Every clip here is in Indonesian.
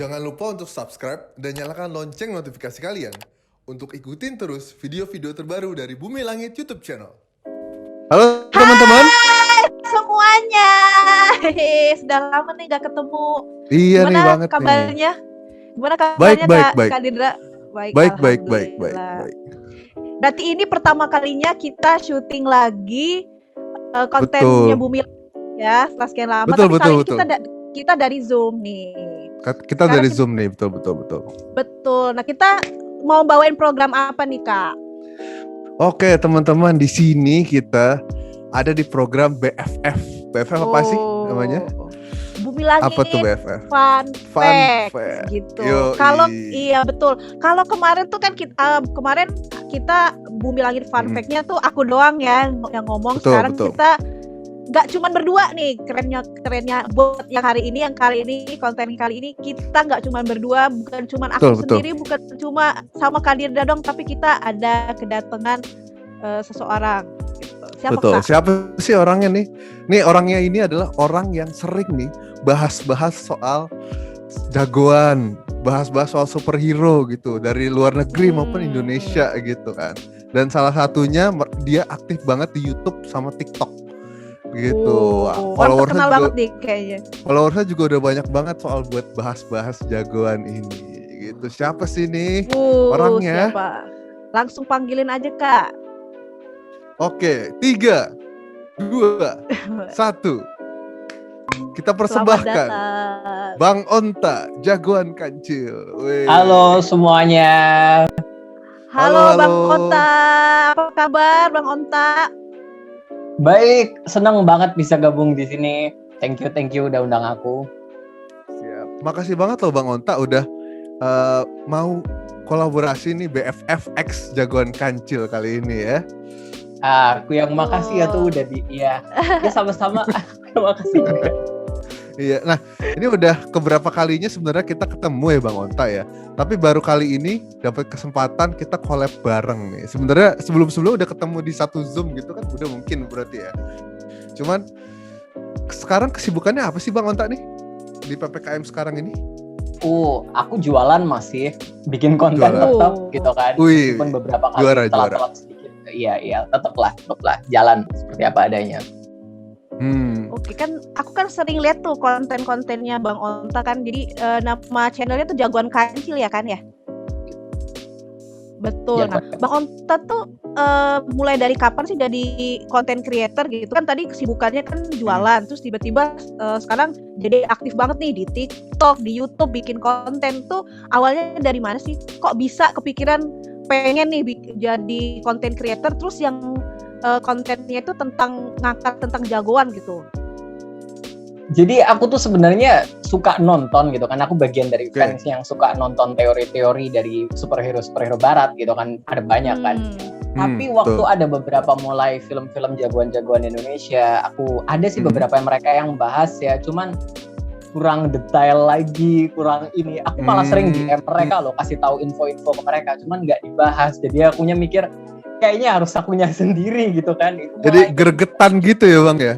Jangan lupa untuk subscribe dan nyalakan lonceng notifikasi kalian untuk ikutin terus video-video terbaru dari Bumi Langit YouTube channel. Halo teman-teman. Hai semuanya. Sudah lama nih gak ketemu. Iya Gimana nih banget kabarnya? nih. Gimana kabarnya Kak Dindra? Baik. Berarti ini pertama kalinya kita syuting lagi kontennya Bumi ya, setelah sekian lama. Tapi kali ini kita dari Zoom nih. Kita dari Zoom nih, betul. Betul. Nah, kita mau bawain program apa nih, Kak? Oke, teman-teman, di sini kita ada di program BFF. BFF apa sih namanya? Bumi Langit. Apa tuh BFF? Fun fact gitu. Kalau iya betul. Kalau kemarin tuh kan kemarin kita Bumi Langit fun fact-nya tuh aku doang ya yang ngomong. Sekarang kita nggak cuma berdua nih, kerennya buat yang kali ini konten kali ini kita nggak cuma berdua, bukan cuma aku sendiri, bukan cuma sama Kak Dirda dong, tapi kita ada kedatangan seseorang. Gitu. Siapa sih orangnya nih? Nih orangnya ini adalah orang yang sering nih bahas-bahas soal jagoan, bahas-bahas soal superhero gitu dari luar negeri maupun Indonesia gitu kan. Dan salah satunya dia aktif banget di YouTube sama TikTok. Gitu. Followersnya banget nih kayaknya. Followersnya juga udah banyak banget soal buat bahas-bahas jagoan ini. Gitu. Siapa sih nih orangnya? Siapa? Langsung panggilin aja Kak. Oke, 3, 2, 1. Kita persembahkan Bang Onta, jagoan kancil. Wey. Halo semuanya. Halo Bang Onta. Apa kabar Bang Onta? Baik, senang banget bisa gabung di sini. Thank you udah undang aku. Siap. Makasih banget loh Bang Onta udah mau kolaborasi nih BFF X jagoan kancil kali ini ya. Aku yang makasih ya tuh udah ya sama-sama. Makasih juga. Iya, nah ini udah keberapa kalinya sebenarnya kita ketemu ya Bang Onta ya. Tapi baru kali ini dapat kesempatan kita collab bareng nih. Sebenarnya sebelum-sebelum udah ketemu di satu Zoom gitu kan udah mungkin berarti ya. Cuman sekarang kesibukannya apa sih Bang Onta nih di PPKM sekarang ini? Aku jualan masih bikin konten tetap gitu kan. Meskipun beberapa kali telat sedikit. Iya, tetaplah jalan seperti apa adanya. Oke, kan aku kan sering lihat tuh konten-kontennya Bang Onta kan. Jadi nama channelnya tuh Jagoan Kancil ya kan ya? Betul. Nah, Bang Onta tuh mulai dari kapan sih jadi content creator gitu kan? Tadi kesibukannya kan jualan, terus tiba-tiba sekarang jadi aktif banget nih di TikTok, di YouTube bikin konten tuh. Awalnya dari mana sih? Kok bisa kepikiran pengen nih jadi content creator terus yang kontennya itu ngangkat tentang jagoan gitu? Jadi aku tuh sebenarnya suka nonton gitu kan. Aku bagian dari fans yang suka nonton teori-teori dari superhero barat gitu kan. Ada banyak kan. Tapi waktu ada beberapa mulai film-film jagoan-jagoan Indonesia, aku ada sih beberapa mereka yang bahas ya. Cuman kurang detail lagi, kurang ini. Aku malah sering DM mereka loh, kasih tahu info-info ke mereka. Cuman nggak dibahas. Jadi akunya mikir kayaknya harus akunya sendiri gitu kan. Jadi gregetan gitu ya Bang ya?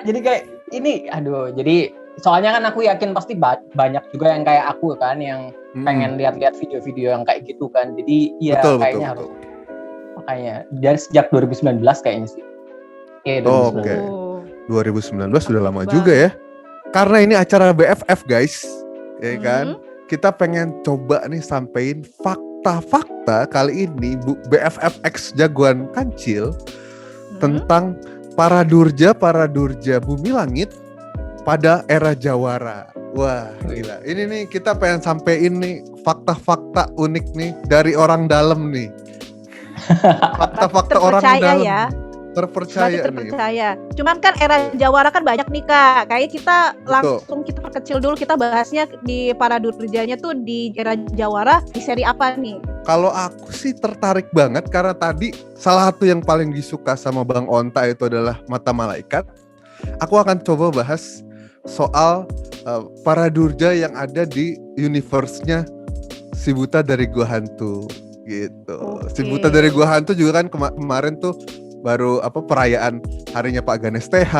Jadi kayak ini, jadi soalnya kan aku yakin pasti banyak juga yang kayak aku kan, yang pengen lihat-lihat video-video yang kayak gitu kan. Jadi ya kayaknya harus. Makanya dari sejak 2019 kayaknya sih. Oke. 2019 sudah lama juga ya. Karena ini acara BFF guys, ya kan? Kita pengen coba nih sampein fakta kali ini BFF X jagoan kancil tentang para durja Bumi Langit pada era Jawara. Wah gila, ini nih kita pengen sampein nih fakta-fakta unik nih dari orang dalam nih. Fakta-fakta orang dalam ya. Terpercaya. Cuman kan era Jawara kan banyak nih Kak. Kayak kita langsung kita perkecil dulu, kita bahasnya di para durjanya tuh di era Jawara di seri apa nih? Kalau aku sih tertarik banget karena tadi salah satu yang paling disuka sama Bang Onta itu adalah Mata Malaikat. Aku akan coba bahas soal para durja yang ada di universe-nya Si Buta dari Gua Hantu gitu. Si Buta dari Gua Hantu juga kan kemarin tuh baru perayaan harinya Pak Ganes TH,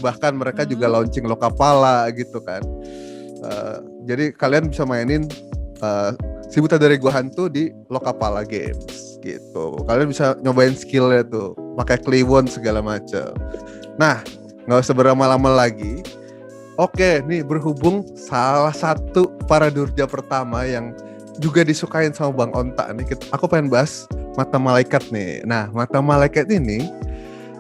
bahkan mereka juga launching Lokapala gitu kan. Jadi kalian bisa mainin Si Buta dari Gua Hantu di Lokapala Games gitu. Kalian bisa nyobain skillnya tuh, pakai Kliwon segala macam. Nah, nggak usah berlama-lama lagi. Oke, nih berhubung salah satu para durja pertama yang juga disukain sama Bang Onta nih, aku pengen bahas Mata Malaikat nih. Nah, Mata Malaikat ini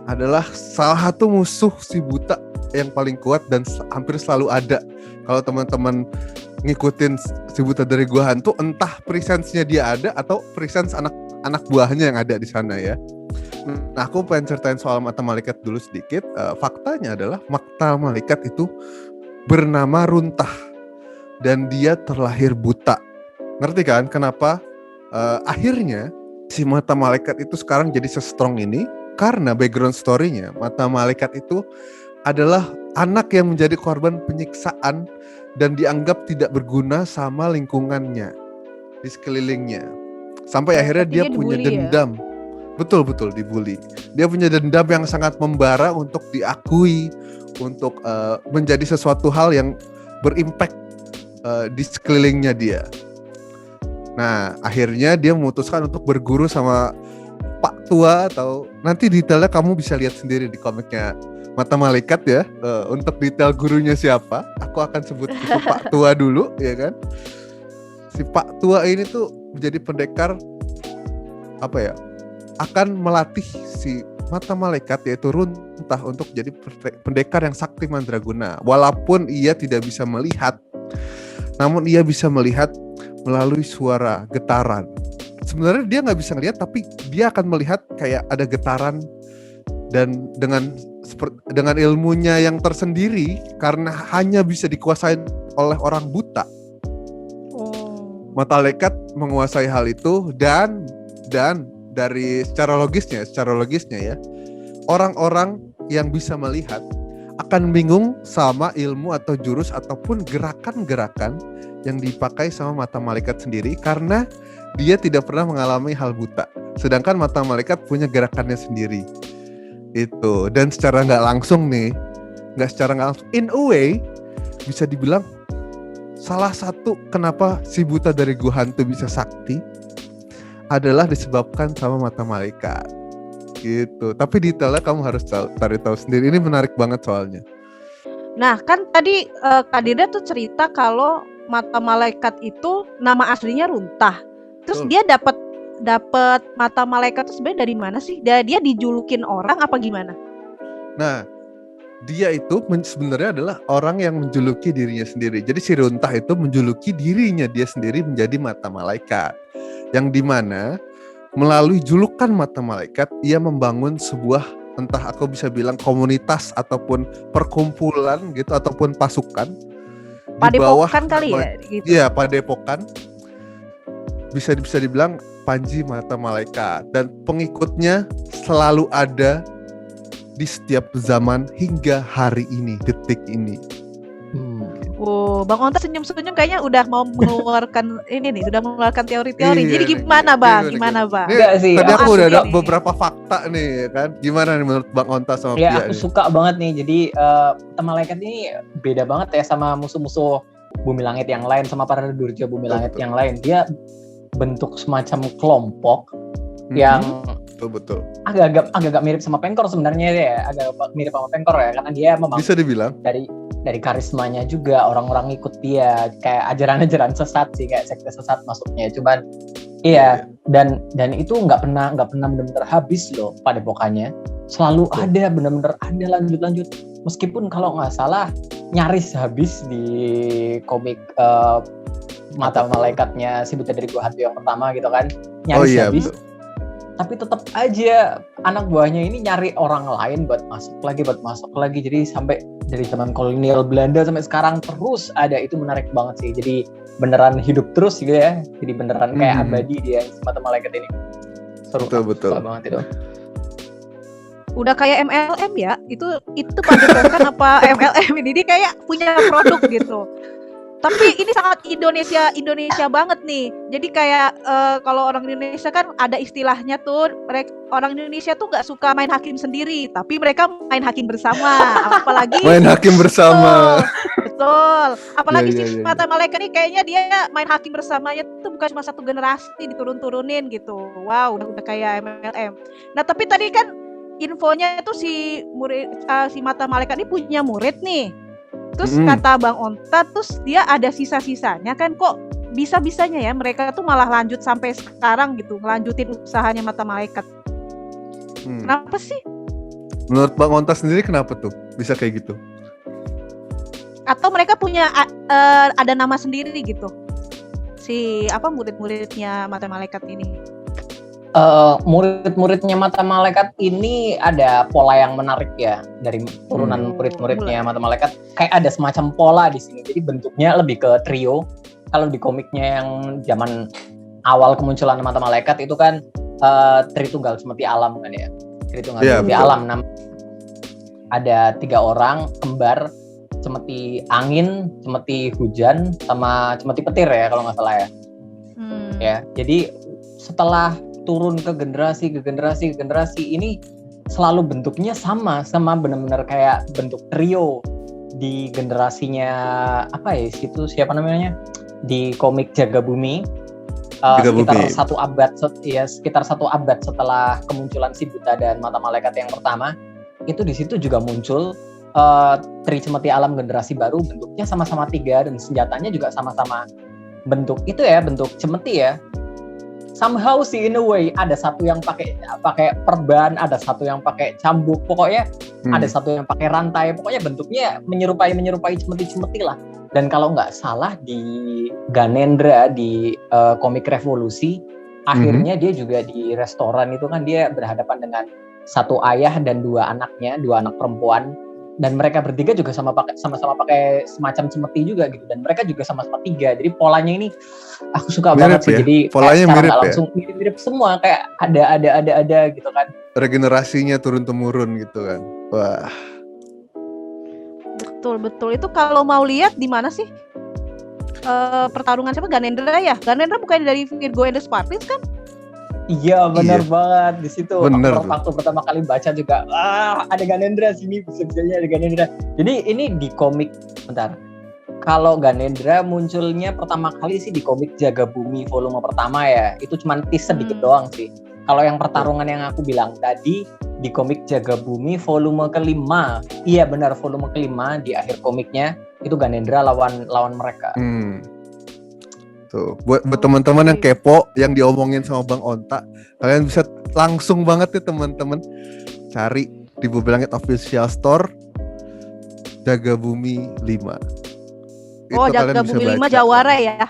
adalah salah satu musuh si Buta yang paling kuat dan hampir selalu ada. Kalau teman-teman ngikutin Si Buta dari Gua Hantu, entah presence-nya dia ada atau presence anak buahnya yang ada di sana ya. Nah, aku pengen ceritain soal Mata Malaikat dulu sedikit. Faktanya adalah Mata Malaikat itu bernama Runtah dan dia terlahir buta. Ngerti kan kenapa akhirnya si Mata Malaikat itu sekarang jadi se-strong ini? Karena background story-nya, Mata Malaikat itu adalah anak yang menjadi korban penyiksaan dan dianggap tidak berguna sama lingkungannya di sekelilingnya. Sampai akhirnya dia punya dendam. Ya? Betul dibully. Dia punya dendam yang sangat membara untuk diakui, untuk menjadi sesuatu hal yang berimpact di sekelilingnya dia. Nah, akhirnya dia memutuskan untuk berguru sama Pak Tua, atau nanti detailnya kamu bisa lihat sendiri di komiknya Mata Malaikat ya. Untuk detail gurunya siapa, aku akan sebut itu Pak Tua dulu ya kan. Si Pak Tua ini tuh menjadi pendekar akan melatih si Mata Malaikat yaitu Runtah untuk jadi pendekar yang sakti mandraguna. Walaupun ia tidak bisa melihat, namun ia bisa melihat melalui suara getaran. Sebenarnya dia nggak bisa ngelihat, tapi dia akan melihat kayak ada getaran, dan dengan ilmunya yang tersendiri karena hanya bisa dikuasai oleh orang buta. Mata Malaikat menguasai hal itu dan dari secara logisnya ya, orang-orang yang bisa melihat akan bingung sama ilmu atau jurus ataupun gerakan-gerakan yang dipakai sama Mata Malaikat sendiri karena dia tidak pernah mengalami hal buta. Sedangkan Mata Malaikat punya gerakannya sendiri. Itu, dan secara nggak langsung, in a way bisa dibilang salah satu kenapa Si Buta dari Gua Hantu bisa sakti adalah disebabkan sama Mata Malaikat gitu. Tapi detailnya kamu harus cari tahu sendiri. Ini menarik banget soalnya. Nah, kan tadi Kak Dinda tuh cerita kalau Mata Malaikat itu nama aslinya Runtah. Terus dia dapat Mata Malaikat itu sebenarnya dari mana sih? Dia dijulukin orang apa gimana? Nah, dia itu sebenarnya adalah orang yang menjuluki dirinya sendiri. Jadi si Runtah itu menjuluki dirinya dia sendiri menjadi Mata Malaikat. Yang dimana melalui julukan Mata Malaikat ia membangun sebuah, entah aku bisa bilang komunitas ataupun perkumpulan gitu, ataupun pasukan di bawah kali ya gitu. Iya, padepokan. Bisa dibilang Panji Mata Malaikat, dan pengikutnya selalu ada di setiap zaman hingga hari ini, detik ini. Bang Onta senyum-senyum kayaknya udah mau mengeluarkan sudah mengeluarkan teori-teori. Jadi gimana Bang? Tadi aku udah ada beberapa fakta nih kan. Gimana nih menurut Bang Onta sama Pia? Ya, aku suka banget nih. Jadi Mata Malaikat ini beda banget ya sama musuh-musuh Bumi Langit yang lain, sama para durja Bumi Langit yang lain. Dia bentuk semacam kelompok yang betul agak mirip sama Pengkor sebenarnya ya, agak mirip sama Pengkor ya, karena dia memang bisa dibilang dari karismanya juga orang-orang ngikut dia, kayak ajaran-ajaran sesat sih, kayak sekte sesat masuknya. Cuman dan itu nggak pernah benar-benar habis loh padepokannya, selalu ada, benar-benar ada lanjut meskipun kalau nggak salah nyaris habis di komik Mata Malaikatnya Si Buta dari Gua Hantu yang pertama gitu kan, nyaris habis. Betul. Tapi tetap aja anak buahnya ini nyari orang lain buat masuk lagi. Jadi sampai dari zaman kolonial Belanda sampai sekarang terus ada. Itu menarik banget sih. Jadi beneran hidup terus gitu ya. Jadi beneran kayak abadi dia Mata Malaikat ini. Seru banget itu. Udah kayak MLM ya. Itu padepokan apa MLM ini? Dia kayak punya produk gitu. Tapi ini sangat Indonesia banget nih. Jadi kayak kalau orang Indonesia kan ada istilahnya tuh, orang Indonesia tuh nggak suka main hakim sendiri, tapi mereka main hakim bersama. Apalagi main hakim bersama. Betul. Apalagi Iya, si iya, iya. Mata Malaikat nih kayaknya dia main hakim bersamanya tuh bukan cuma satu generasi diturun-turunin gitu. Wow, udah kayak MLM. Nah, tapi tadi kan infonya itu si Mata Malaikat ini punya murid nih. Terus kata Bang Onta, terus dia ada sisa-sisanya kan, kok bisa-bisanya ya mereka tuh malah lanjut sampai sekarang gitu, ngelanjutin usahanya Mata Malaikat. Kenapa sih? Menurut Bang Onta sendiri kenapa tuh bisa kayak gitu? Atau mereka punya ada nama sendiri gitu, si murid-muridnya Mata Malaikat ini? Murid-muridnya Mata Malaikat ini ada pola yang menarik ya dari turunan murid-muridnya Mata Malaikat. Kayak ada semacam pola di sini. Jadi bentuknya lebih ke trio. Kalau di komiknya yang zaman awal kemunculan Mata Malaikat itu kan Tritunggal Cemeti Alam kan ya. Tritunggal Cemeti Alam. Ada 3 orang kembar, Cemeti Angin, Cemeti Hujan, sama Cemeti Petir ya kalau nggak salah ya. Ya, jadi setelah turun ke generasi ini selalu bentuknya sama benar-benar kayak bentuk trio di generasinya siapa namanya di komik Jaga Bumi. Sekitar satu abad setelah kemunculan si Buta dan Mata Malaikat yang pertama, itu di situ juga muncul Tri Cemeti Alam generasi baru, bentuknya sama-sama 3 dan senjatanya juga sama-sama bentuk cemeti ya. Somehow sih in a way ada satu yang pakai perban, ada satu yang pakai cambuk, pokoknya ada satu yang pakai rantai, pokoknya bentuknya menyerupai cemeti lah. Dan kalau nggak salah di Ganendra di komik Revolusi, akhirnya dia juga di restoran itu kan dia berhadapan dengan satu ayah dan 2 anaknya, 2 anak perempuan. Dan mereka bertiga juga sama-sama pakai semacam cemeti juga gitu, dan mereka juga sama-sama 3. Jadi polanya ini aku suka banget sih. Jadi polanya mirip ya. Langsung mirip semua, kayak ada gitu kan. Regenerasinya turun temurun gitu kan. Wah. Betul. Itu kalau mau lihat di mana sih? Pertarungan siapa? Ganendra ya? Ganendra bukan dari Virgo and the Spartans kan? Iya benar banget di situ. Waktu pertama kali baca juga ada Ganendra sini, bisa-bisanya ada Ganendra. Jadi ini di komik kalau Ganendra munculnya pertama kali sih di komik Jaga Bumi volume pertama ya. Itu cuma tease sedikit doang sih. Kalau yang pertarungan yang aku bilang tadi di komik Jaga Bumi volume kelima, iya benar volume kelima, di akhir komiknya itu Ganendra lawan mereka. Tuh, buat teman-teman yang kepo yang diomongin sama Bang Onta, kalian bisa langsung banget nih teman-teman cari di Bumi Langit Official Store Jaga Bumi 5. Oh, Jaga Bumi 5 Jawara ya?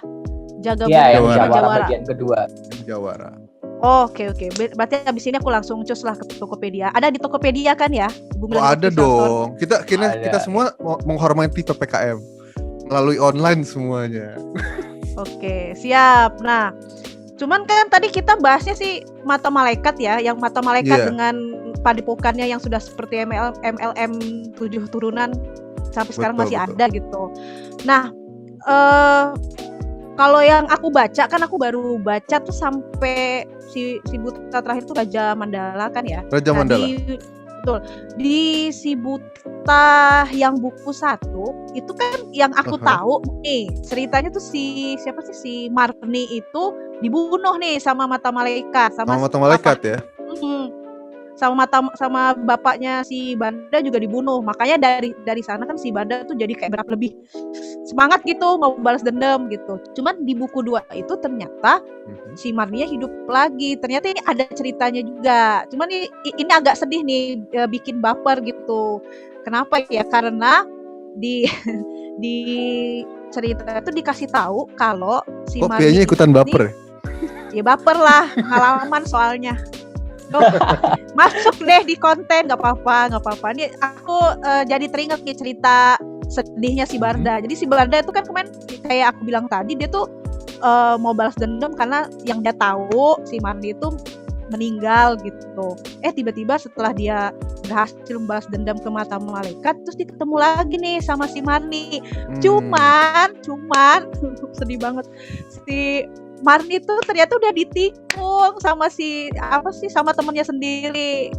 Jaga Bumi yang Jawara bagian kedua. Jawara. Oh, oke. Berarti abis ini aku langsung cus lah ke Tokopedia. Ada di Tokopedia kan ya? Ada dong. Kita semua menghormati PPKM melalui online semuanya. Oke, siap. Nah, cuman kan tadi kita bahasnya sih Mata Malaikat ya, yang Mata Malaikat dengan padepokannya yang sudah seperti MLM 7 turunan sampai sekarang masih ada gitu. Nah, kalau yang aku baca kan, aku baru baca tuh sampai si Buta terakhir tuh Raja Mandala kan ya. Raja Mandala. Betul. Di si Buta yang buku 1 itu kan yang aku tahu nih ceritanya tuh si Marni itu dibunuh nih sama Mata Malaikat sama Mata Malaikat ya. Sama bapaknya si Banda juga dibunuh. Makanya dari sana kan si Banda tuh jadi kayak lebih semangat gitu mau balas dendam gitu. Cuman di buku 2 itu ternyata si Marnia hidup lagi. Ternyata ini ada ceritanya juga. Cuman ini agak sedih nih, bikin baper gitu. Kenapa ya? Karena di cerita itu dikasih tahu kalau si Marnia kayaknya ikutan baper. Ya baper lah, pengalaman soalnya. Masuk deh di konten, nggak apa-apa. Ini aku jadi teringat nih cerita sedihnya si Barda. Jadi si Barda itu kan kemarin kayak aku bilang tadi, dia tuh mau balas dendam karena yang dia tahu si Marni itu meninggal gitu. Tiba-tiba setelah dia berhasil membalas dendam ke Mata Malaikat, terus dia ketemu lagi nih sama si Marni. Cuman sedih banget, si Marni tuh ternyata udah ditikung sama sama temennya sendiri.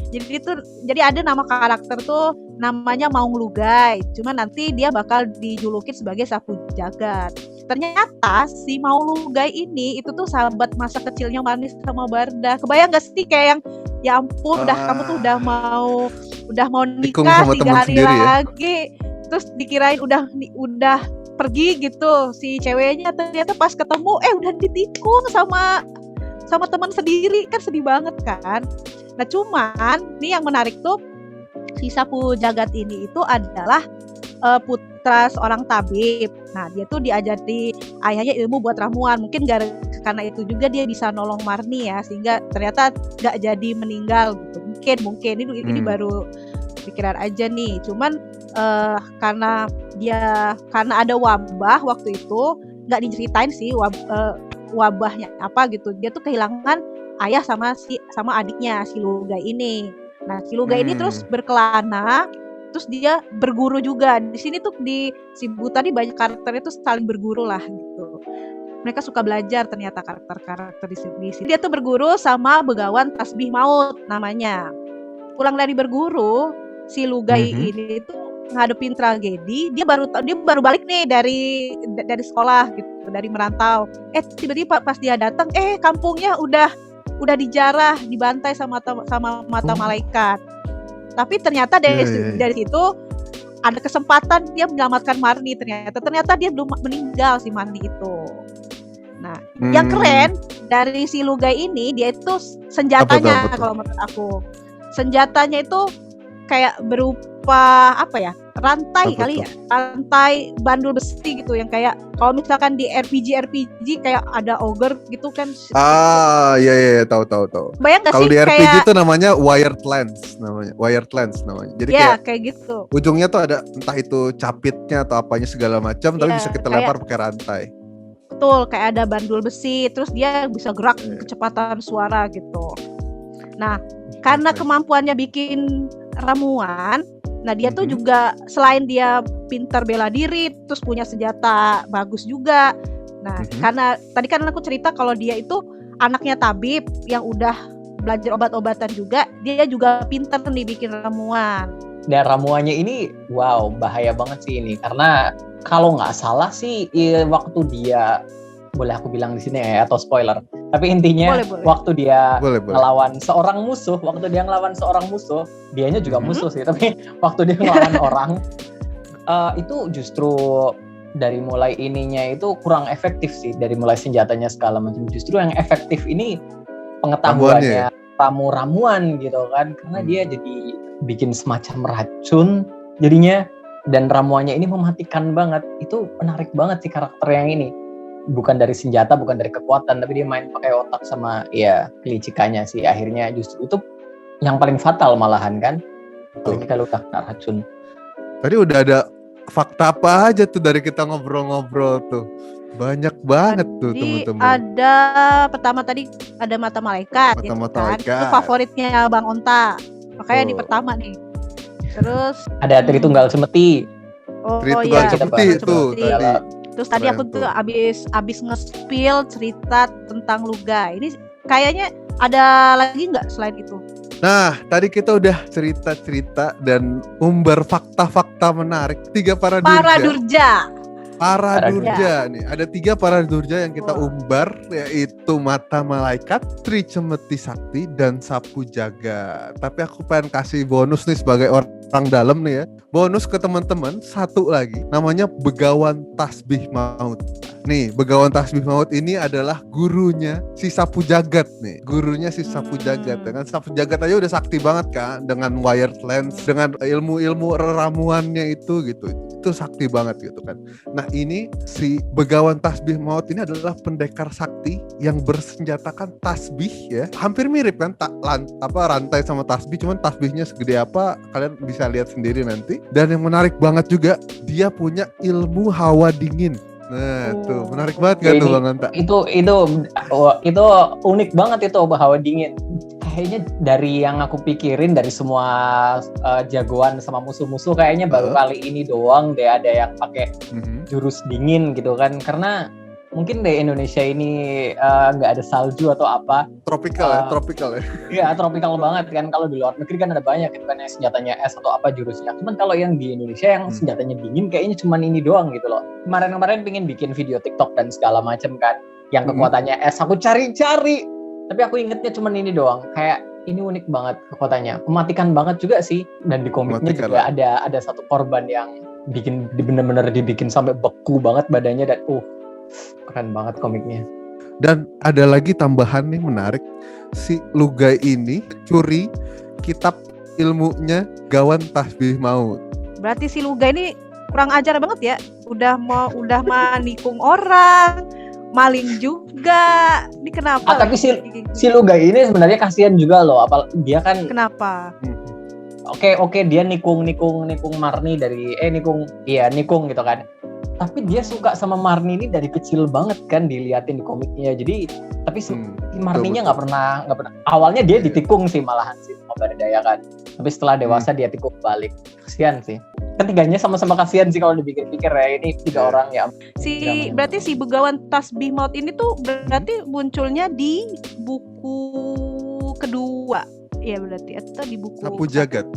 Jadi ada nama karakter tuh namanya Maung Lugai. Cuma nanti dia bakal dijulukin sebagai Sapu Jagat. Ternyata si Maung Lugai ini itu tuh sahabat masa kecilnya Marni sama Barda. Kebayang gak sih kayak yang ya ampun kamu tuh udah mau nikah 3 hari lagi. Terus dikirain udah pergi gitu si ceweknya, ternyata pas ketemu udah ditikung sama teman sendiri, kan sedih banget kan. Nah cuman nih yang menarik tuh si Sapu Jagat ini itu adalah putra seorang tabib. Nah dia tuh diajari ayahnya ilmu buat ramuan. Mungkin karena itu juga dia bisa nolong Marni ya, sehingga ternyata gak jadi meninggal gitu. Mungkin ini baru pikiran aja nih. Cuman karena ada wabah waktu itu, nggak diceritain sih wabahnya apa gitu. Dia tuh kehilangan ayah sama adiknya si Lugai ini. Nah si Lugai ini terus berkelana, terus dia berguru juga. Di sini tuh di si Buta nih banyak karakternya tuh saling berguru lah gitu. Mereka suka belajar ternyata karakter di sini. Dia tuh berguru sama Begawan Tasbih Maut namanya. Pulang dari berguru, si Lugai ini tuh ngadepin tragedi. Dia baru balik nih dari sekolah gitu, dari merantau. Tiba-tiba pas dia datang, kampungnya udah dijarah, dibantai sama mata malaikat. Tapi ternyata dari situ ada kesempatan dia menyelamatkan Marni. Ternyata dia belum meninggal si Marni itu. Nah, yang keren dari si Lugai ini, dia itu senjatanya kalau menurut aku. Senjatanya itu kayak berupa rantai kali ya, rantai bandul besi gitu, yang kayak kalau misalkan di RPG kayak ada ogre gitu kan. Iya tahu. Bayang gak kalau sih di RPG kayak itu namanya wired lens namanya. Jadi kayak gitu. Ujungnya tuh ada entah itu capitnya atau apanya segala macam, tapi bisa kita lempar pakai rantai. Betul, kayak ada bandul besi, terus dia bisa gerak kecepatan suara gitu. Nah, karena kemampuannya bikin ramuan, nah dia tuh juga selain dia pintar bela diri, terus punya senjata bagus juga. Nah, karena tadi kan aku cerita kalau dia itu anaknya tabib yang udah belajar obat-obatan juga, dia juga pintar nih bikin ramuan. Dan ramuannya ini bahaya banget sih ini, karena kalau nggak salah sih waktu dia, boleh aku bilang di sini ya atau spoiler, tapi intinya boleh. Waktu dia ngelawan seorang musuh, dianya juga musuh sih, tapi waktu dia ngelawan orang itu justru dari mulai ininya itu kurang efektif sih, dari mulai senjatanya segala macam. Justru yang efektif ini pengetahuannya, ramuan gitu kan, karena dia jadi bikin semacam racun jadinya, dan ramuannya ini mematikan banget. Itu menarik banget sih karakter yang ini. Bukan dari senjata, bukan dari kekuatan, tapi dia main pakai otak sama kelicikannya sih. Akhirnya justru itu yang paling fatal malahan kan. Kalau udah kena racun. Tadi udah ada fakta apa aja tuh dari kita ngobrol-ngobrol tuh. Banyak banget tuh teman-teman. Ada pertama tadi ada mata malaikat. Itu favoritnya Bang Onta. Makanya di pertama nih. Terus ada Tritunggal Semeti. Tritunggal Semeti itu tadi. Terus tadi aku tuh abis nge-spill cerita tentang Lugai. Ini kayaknya ada lagi nggak selain itu? Nah, tadi kita udah cerita-cerita dan umbar fakta-fakta menarik. 3 Paradurja nih. Ada 3 Paradurja yang kita umbar, yaitu Mata Malaikat, Tri Cemeti Sakti, dan Sapu Jagat. Tapi aku pengen kasih bonus nih sebagai orang dalam nih ya. Bonus ke teman-teman, satu lagi, namanya Begawan Tasbih Maut. Nih, Begawan Tasbih Maut ini adalah gurunya si Sapu Jagat nih. Gurunya si Sapu Jagat. Dengan Sapu Jagat aja udah sakti banget kan, dengan wired lens, dengan ilmu-ilmu ramuannya itu gitu. Itu sakti banget gitu kan. Nah, ini si Begawan Tasbih Maut ini adalah pendekar sakti yang bersenjatakan tasbih ya. Hampir mirip kan rantai sama tasbih, cuman tasbihnya segede apa kalian bisa lihat sendiri nanti. Dan yang menarik banget juga, dia punya ilmu hawa dingin. Nah, tuh menarik banget kan tuh Bang Anta? Itu unik banget itu hawa dingin. Kayaknya dari yang aku pikirin dari semua jagoan sama musuh-musuh, kayaknya baru kali ini doang deh ada yang pakai jurus dingin gitu kan. Karena mungkin di Indonesia ini nggak ada salju atau apa. Tropical ya. Iya, tropical banget kan. Kalau di luar negeri kan ada banyak gitu kan yang senjatanya es atau apa jurusnya. Cuman kalau yang di Indonesia yang senjatanya dingin kayaknya cuman ini doang gitu loh. Kemarin pengen bikin video TikTok dan segala macam kan. Yang kekuatannya es, aku cari-cari. Tapi aku ingetnya cuman ini doang. Kayak ini unik banget kekuatannya. Mematikan banget juga sih. Dan di komiknya juga ada satu korban yang bener-bener dibikin sampai beku banget badannya dan keren banget komiknya. Dan ada lagi tambahan nih menarik, si Lugai ini curi kitab ilmunya Gawan Tasbih Maut. Berarti si Lugai ini kurang ajar banget ya, udah manikung orang, maling juga. Ini kenapa? Tapi si Lugai ini sebenarnya kasihan juga loh, dia kan kenapa? Oke, dia nikung Marni dari nikung gitu kan. Tapi dia suka sama Marni ini dari kecil banget kan, diliatin di komiknya. Jadi tapi si Marninya nggak pernah. Awalnya dia ditikung sih malahan sih sama Bardaya kan. Tapi setelah dewasa dia tikung balik. Kasihan sih. Ketiganya sama-sama kasihan sih kalau dipikir-pikir ya. Ini 3 orang ya. Berarti si Begawan Tasbih Maut ini tuh berarti munculnya di buku kedua. Iya berarti atau di buku Sapu Jagat.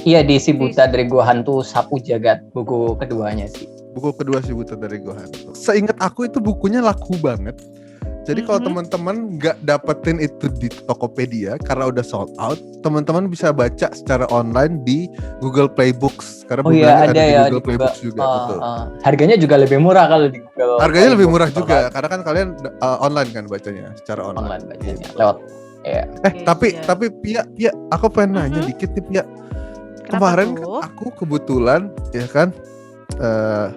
Iya, di Si Buta dari Gua Hantu Sapu Jagat, buku keduanya sih. Buku kedua Si Buta dari Gua Hantu. Seingat aku itu bukunya laku banget. Jadi kalau teman-teman nggak dapetin itu di Tokopedia karena udah sold out, teman-teman bisa baca secara online di Google Play Books. Karena ada di ya, Google Play Books juga. Betul. Harganya juga lebih murah kalau di Google. Harganya lebih murah juga karena kan kalian online kan bacanya secara online. Online bacanya lewat. Ya. Tapi Pia, aku pengen nanya dikit nih Pia. Kemarin kan aku kebetulan ya kan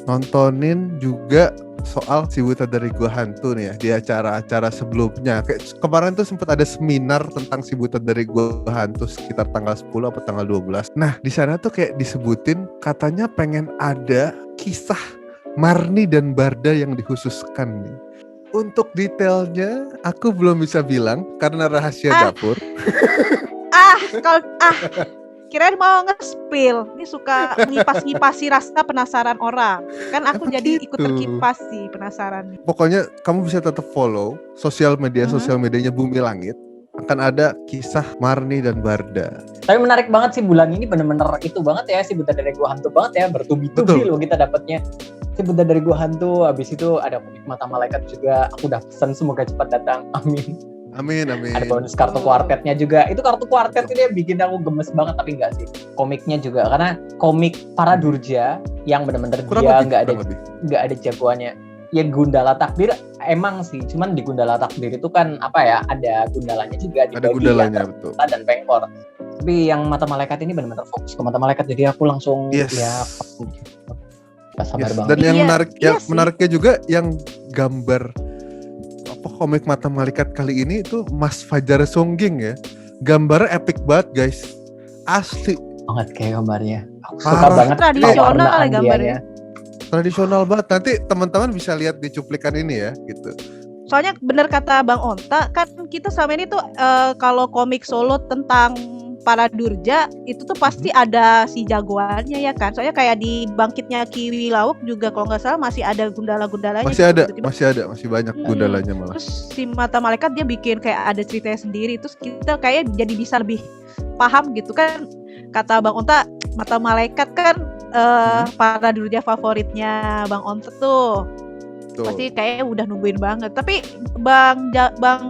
nontonin juga soal Si Buta dari Gua Hantu nih ya di acara-acara sebelumnya. Kayak kemarin tuh sempat ada seminar tentang Si Buta dari Gua Hantu sekitar tanggal 10 atau tanggal 12. Nah, di sana tuh kayak disebutin katanya pengen ada kisah Marni dan Barda yang dikhususkan nih. Untuk detailnya aku belum bisa bilang karena rahasia dapur. Kirain mau nge-spill. Ini suka ngipas-ngipasi rasa penasaran orang. Kan aku jadi ikut terkipas sih penasaran. Pokoknya kamu bisa tetap follow sosial medianya Bumi Langit. Akan ada kisah Marni dan Barda. Tapi menarik banget sih bulan ini, bener-bener itu banget ya, Si Buta dari Gua Hantu banget ya, bertubi-tubi loh kita dapatnya. Si Buta dari Gua Hantu, habis itu ada komik Mata Malaikat juga. Aku udah pesan semoga cepat datang. Amin. Ada bonus kartu kuartetnya juga. Itu kartu kuartet ini bikin aku gemes banget, tapi enggak sih. Komiknya juga karena komik para Durja yang benar-benar dia enggak ada jagoannya. Ya Gundala Takdir emang sih, cuman di Gundala Takdir itu kan apa ya, ada gundalanya juga di ada gundalanya betul. Dan pengkor. Tapi yang Mata Malaikat ini benar-benar fokus ke Mata Malaikat, jadi aku langsung sabar banget. Dan yang menariknya juga yang gambar komik Mata Malaikat kali ini itu Mas Fajar Songging ya. Gambarnya epic banget guys. Asli banget kayak gambarnya. Aku suka banget tradisional gambarnya. Tradisional banget. Nanti teman-teman bisa lihat di cuplikan ini ya gitu. Soalnya bener kata Bang Onta, kan kita sama ini tuh kalau komik solo tentang para Durja itu tuh pasti ada si jagoannya ya kan. Soalnya kayak di Bangkitnya Kiwi Lauk juga kalau nggak salah masih ada gundala-gundalanya. Masih banyak gundalanya malah. Terus si Mata Malaikat dia bikin kayak ada ceritanya sendiri. Terus kita kayak jadi bisa lebih paham gitu kan. Kata Bang Onta, Mata Malaikat kan para Durja favoritnya Bang Onta tuh. Pasti kayaknya udah nungguin banget. Tapi Bang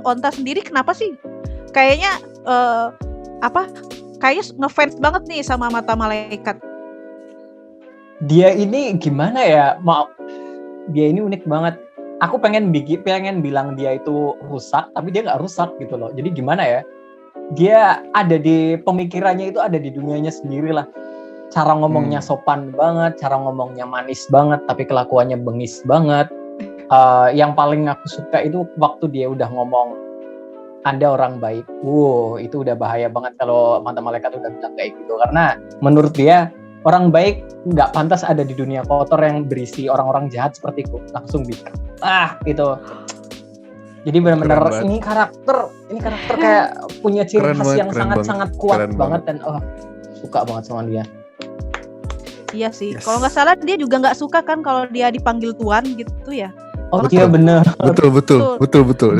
Onta sendiri kenapa sih? Kayaknya kayaknya ngefans banget nih sama Mata Malaikat. Dia ini gimana ya? Dia ini unik banget. Aku pengen bilang dia itu rusak, tapi dia nggak rusak gitu loh. Jadi gimana ya? Dia ada di pemikirannya itu, ada di dunianya sendiri lah. Cara ngomongnya sopan banget, cara ngomongnya manis banget, tapi kelakuannya bengis banget. Yang paling aku suka itu waktu dia udah ngomong Anda orang baik. Itu udah bahaya banget kalau Mata Malaikat udah bilang kayak gitu. Karena menurut dia orang baik nggak pantas ada di dunia kotor yang berisi orang-orang jahat sepertiku. Langsung bikin. Gitu. Jadi benar-benar ini karakter kayak punya ciri khas yang sangat-sangat kuat banget dan suka banget sama dia. Iya sih. Yes. Kalau nggak salah dia juga nggak suka kan kalau dia dipanggil tuan gitu ya. Oh iya bener. Betul. Itu betul.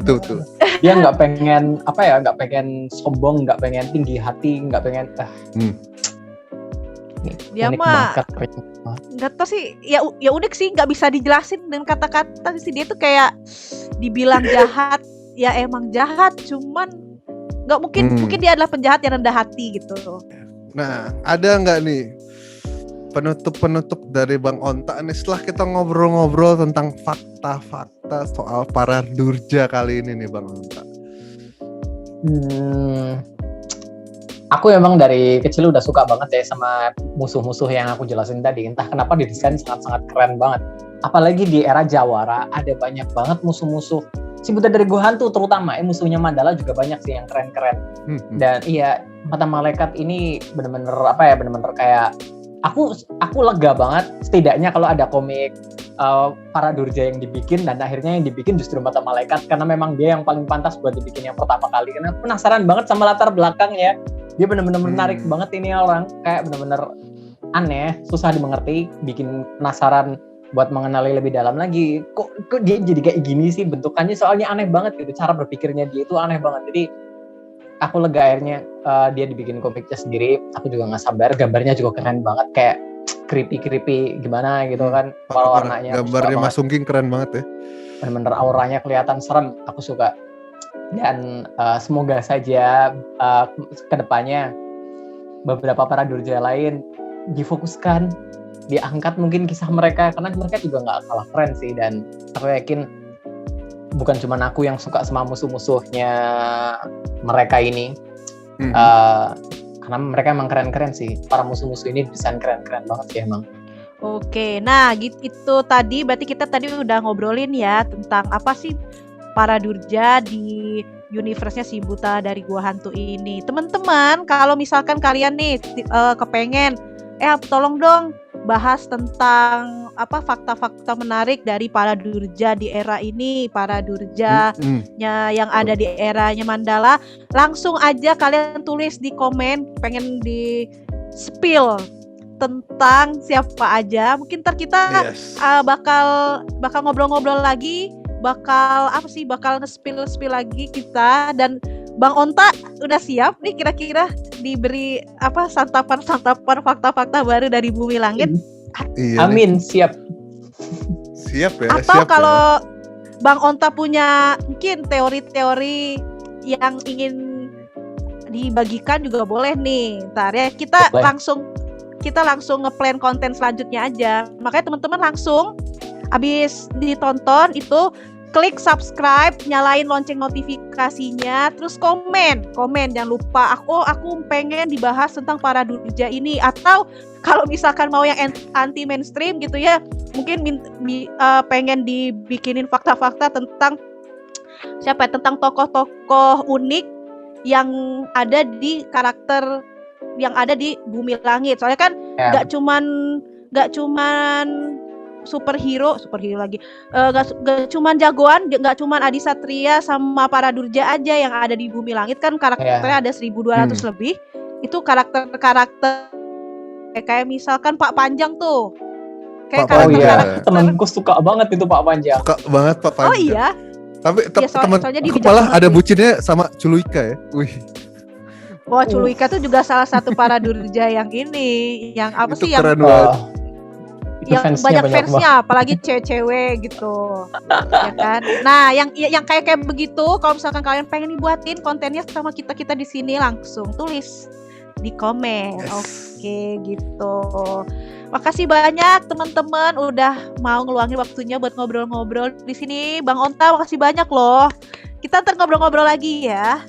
Dia nggak pengen nggak pengen sombong, nggak pengen tinggi hati, nggak pengen. Dia mah nggak tahu sih, ya unik sih, nggak bisa dijelasin dengan kata-kata sih. Dia tuh kayak dibilang jahat, ya emang jahat, cuman nggak mungkin dia adalah penjahat yang rendah hati gitu. Nah, ada nggak nih penutup dari Bang Onta nih setelah kita ngobrol-ngobrol tentang fakta-fakta soal para durja kali ini nih Bang Onta? Aku emang dari kecil udah suka banget ya sama musuh-musuh yang aku jelasin tadi. Entah kenapa didesain sangat-sangat keren banget. Apalagi di era Jawara ada banyak banget musuh-musuh. Si Buta dari Gua Hantu terutama, musuhnya Mandala juga banyak sih yang keren-keren. Dan iya, Mata Malaikat ini bener-bener kayak aku lega banget setidaknya kalau ada komik para durja yang dibikin, dan akhirnya yang dibikin justru Mata Malaikat karena memang dia yang paling pantas buat dibikin yang pertama kali. Karena aku penasaran banget sama latar belakangnya. Dia bener-bener menarik banget ini orang, kayak bener-bener aneh, susah dimengerti, bikin penasaran buat mengenali lebih dalam lagi. Kok dia jadi kayak gini sih bentukannya, soalnya aneh banget gitu, cara berpikirnya dia itu aneh banget. Jadi aku lega akhirnya dia dibikin komiknya sendiri. Aku juga nggak sabar, gambarnya juga keren banget, kayak creepy gimana gitu kan. Kalau warnanya gambarnya Mas Sungking keren banget ya, bener-bener auranya kelihatan serem, aku suka. Dan semoga saja kedepannya beberapa para durja lain difokuskan, diangkat mungkin kisah mereka, karena mereka juga nggak kalah keren sih. Dan aku yakin bukan cuma aku yang suka sama musuh-musuhnya mereka ini, karena mereka emang keren-keren sih. Para musuh-musuh ini desain keren-keren banget sih emang. Oke, nah itu tadi berarti kita tadi udah ngobrolin ya tentang apa sih para durja di universe-nya si Buta dari Gua Hantu ini. Teman-teman, kalau misalkan kalian nih kepengen tolong dong bahas tentang fakta-fakta menarik dari para durja di era ini, para durjanya yang ada di eranya Mandala, langsung aja kalian tulis di komen, pengen di spill tentang siapa aja. Mungkin ntar kita bakal ngobrol-ngobrol lagi, bakal nge-spill lagi kita. Dan Bang Onta udah siap nih kira-kira diberi santapan fakta-fakta baru dari Bumi Langit? Iya, amin, siap ya. Atau kalau Bang Onta punya mungkin teori-teori yang ingin dibagikan juga boleh nih. Ntar ya kita langsung nge-plan konten selanjutnya aja. Makanya teman-teman langsung abis ditonton itu klik subscribe, nyalain lonceng notifikasinya, terus komen jangan lupa aku pengen dibahas tentang para durja ini. Atau kalau misalkan mau yang anti mainstream gitu ya, mungkin pengen dibikinin fakta-fakta tentang tentang tokoh-tokoh unik yang ada di karakter yang ada di Bumi Langit. Soalnya kan nggak cuman superhero lagi, gak cuman jagoan, gak cuman Adi Satria sama para durja aja yang ada di Bumi Langit. Kan karakternya ada 1.200 lebih. Itu karakter kayak misalkan Pak Panjang tuh, kayak karakter temanku suka banget itu Pak Panjang. Suka banget Pak Panjang. Oh iya, tapi teman aku malah ada bucinnya sama Culuika ya. Wih. Wah, Culuika tuh juga salah satu para durja yang ini, yang apa itu sih yang yang banyak fansnya, apalagi cewek-cewek gitu, ya kan. Nah, yang kayak begitu, kalau misalkan kalian pengen dibuatin kontennya sama kita di sini, langsung tulis di komen. Oke, gitu. Makasih banyak teman-teman udah mau ngeluangin waktunya buat ngobrol-ngobrol di sini. Bang Onta, makasih banyak loh. Kita ntar ngobrol-ngobrol lagi ya.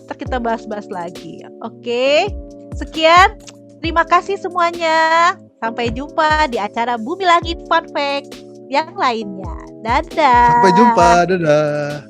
Ntar kita bahas-bahas lagi. Oke, sekian. Terima kasih semuanya. Sampai jumpa di acara Bumi Langit Fun Fact yang lainnya. Dadah. Sampai jumpa. Dadah.